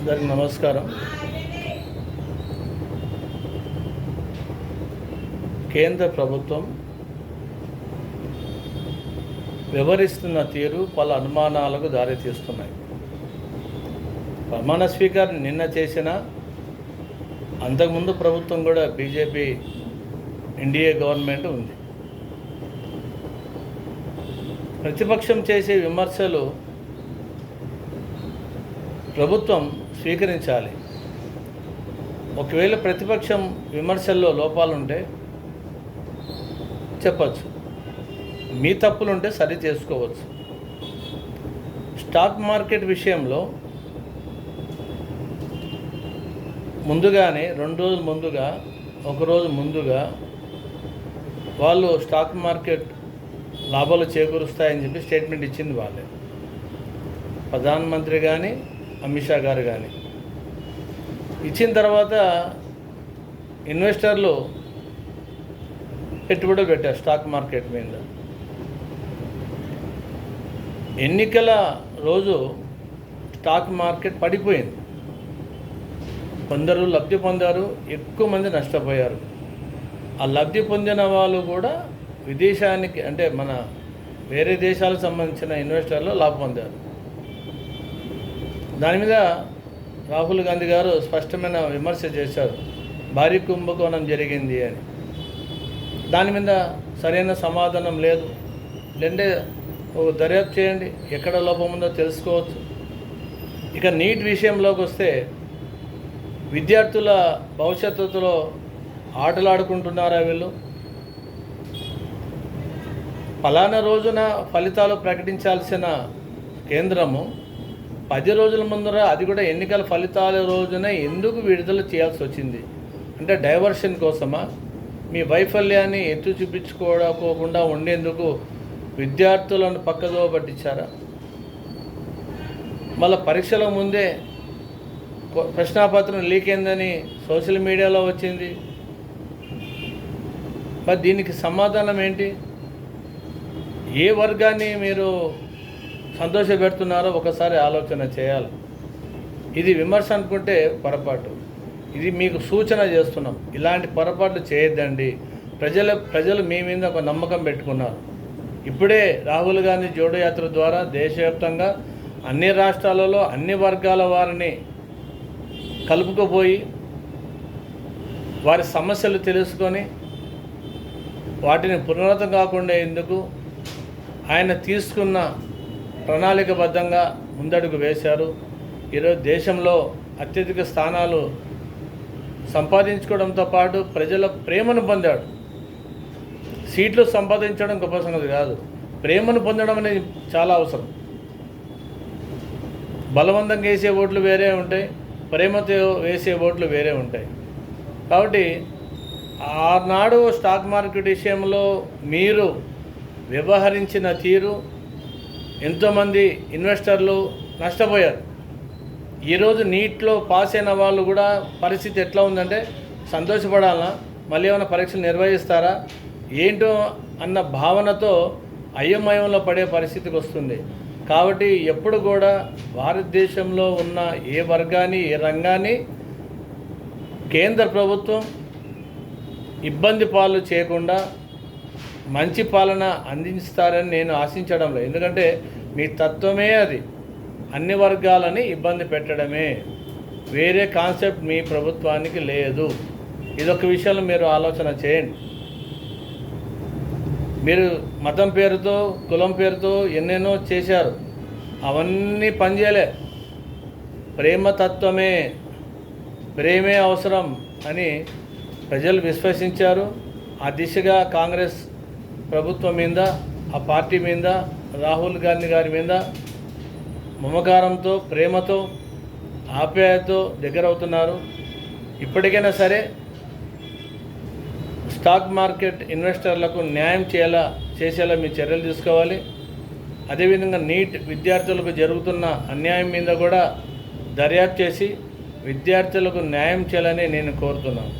అందరికి నమస్కారం. కేంద్ర ప్రభుత్వం వ్యవహరిస్తున్న తీరు పలు అనుమానాలకు దారితీస్తున్నాయి. ప్రమాణ స్వీకారం నిన్న చేసిన అంతకుముందు ప్రభుత్వం కూడా బీజేపీ ఎన్డీఏ గవర్నమెంట్ ఉంది. ప్రతిపక్షం చేసే విమర్శలు ప్రభుత్వం స్వీకరించాలి. ఒకవేళ ప్రతిపక్షం విమర్శల్లో లోపాలుంటే చెప్పచ్చు, మీ తప్పులుంటే సరి చేసుకోవచ్చు. స్టాక్ మార్కెట్ విషయంలో ముందుగానే 2 రోజుల ముందుగా, 1 రోజు ముందుగా వాళ్ళు స్టాక్ మార్కెట్ లాభాలు చేకూరుస్తాయని చెప్పి స్టేట్మెంట్ ఇచ్చింది వాళ్ళే. ప్రధానమంత్రి కానీ అమిత్ షా గారు కానీ ఇచ్చిన తర్వాత ఇన్వెస్టర్లు పెట్టుబడులు పెట్టారు స్టాక్ మార్కెట్ మీద. ఎన్నికల రోజు స్టాక్ మార్కెట్ పడిపోయింది. కొందరు లబ్ధి పొందారు, ఎక్కువ మంది నష్టపోయారు. ఆ లబ్ధి పొందిన వాళ్ళు కూడా విదేశానికి అంటే మన వేరే దేశాలకు సంబంధించిన ఇన్వెస్టర్లు లాభం పొందారు. దాని మీద రాహుల్ గాంధీ గారు స్పష్టమైన విమర్శ చేశారు, భారీ కుంభకోణం జరిగింది అని. దాని మీద సరైన సమాధానం లేదు. లేదంటే దర్యాప్తు చేయండి, ఎక్కడ లోపం ఉందో తెలుసుకోవచ్చు. ఇక నీట్ విషయంలోకి వస్తే విద్యార్థుల భవిష్యత్తులో ఆటలాడుకుంటున్నారా వీళ్ళు? ఫలానా రోజున ఫలితాలు ప్రకటించాల్సిన కేంద్రము 10 రోజుల ముందర, అది కూడా ఎన్నికల ఫలితాల రోజున ఎందుకు విడుదల చేయాల్సి వచ్చింది? అంటే డైవర్షన్ కోసమా? మీ వైఫల్యాన్ని ఎత్తు చూపించుకోకుండా ఉండేందుకు విద్యార్థులను పక్కదో పట్టించారా? మళ్ళీ పరీక్షల ముందే ప్రశ్నాపత్రం లీక్ అయిందని సోషల్ మీడియాలో వచ్చింది. మరి దీనికి సమాధానం ఏంటి? ఏ వర్గాన్ని మీరు సంతోషపెడుతున్నారో ఒకసారి ఆలోచన చేయాలి. ఇది విమర్శ అనుకుంటే పొరపాటు. ఇది మీకు సూచన చేస్తున్నాం, ఇలాంటి పొరపాట్లు చేయొద్దండి. ప్రజలు మీ మీద ఒక నమ్మకం పెట్టుకున్నారు. ఇప్పుడే రాహుల్ గాంధీ జోడో యాత్ర ద్వారా దేశవ్యాప్తంగా అన్ని రాష్ట్రాలలో అన్ని వర్గాల వారిని కలుపుకుపోయి వారి సమస్యలు తెలుసుకొని వాటిని పునరావృతం కాకుండా ఎందుకు ఆయన తీసుకున్న ప్రణాళికబద్ధంగా ముందడుగు వేశారు. ఈరోజు దేశంలో అత్యధిక స్థానాలు సంపాదించుకోవడంతో పాటు ప్రజల ప్రేమను పొందాడు. సీట్లు సంపాదించడం గొప్ప సంగతి కాదు, ప్రేమను పొందడం అనేది చాలా అవసరం. బలవంతంగా వేసే ఓట్లు వేరే ఉంటాయి, ప్రేమతో వేసే ఓట్లు వేరే ఉంటాయి. కాబట్టి ఆనాడు స్టాక్ మార్కెట్ విషయంలో మీరు వ్యవహరించిన తీరు ఎంతోమంది ఇన్వెస్టర్లు నష్టపోయారు. ఈరోజు నీట్లో పాస్ అయిన వాళ్ళు కూడా పరిస్థితి ఎట్లా ఉందంటే సంతోషపడాలా, మళ్ళీ ఏమైనా పరీక్షలు నిర్వహిస్తారా ఏంటో అన్న భావనతో అయోమయంలో పడే పరిస్థితికి వస్తుంది. కాబట్టి ఎప్పుడు కూడా భారతదేశంలో ఉన్న ఏ వర్గాన్ని ఏ రంగాన్ని కేంద్ర ప్రభుత్వం ఇబ్బంది పాలు చేయకుండా మంచి పాలన అందిస్తారని నేను ఆశించడం లేదు. ఎందుకంటే మీ తత్వమే అది, అన్ని వర్గాలని ఇబ్బంది పెట్టడమే. వేరే కాన్సెప్ట్ మీ ప్రభుత్వానికి లేదు. ఇదొక విషయంలో మీరు ఆలోచన చేయండి. మీరు మతం పేరుతో కులం పేరుతో ఎన్నెన్నో చేశారు, అవన్నీ పనిచేయలే. ప్రేమతత్వమే, ప్రేమే అవసరం అని ప్రజలు విశ్వసించారు. ఆ దిశగా కాంగ్రెస్ ప్రభుత్వం మీద, ఆ పార్టీ మీద, రాహుల్ గాంధీ గారి మీద మమకారంతో, ప్రేమతో, ఆప్యాయతతో దగ్గర అవుతున్నారు. ఇప్పటికైనా సరే స్టాక్ మార్కెట్ ఇన్వెస్టర్లకు న్యాయం చేసేలా మీ చర్యలు తీసుకోవాలి. అదేవిధంగా నీట్ విద్యార్థులకు జరుగుతున్న అన్యాయం మీద కూడా దర్యాప్తు చేసి విద్యార్థులకు న్యాయం చేయాలని నేను కోరుతున్నాను.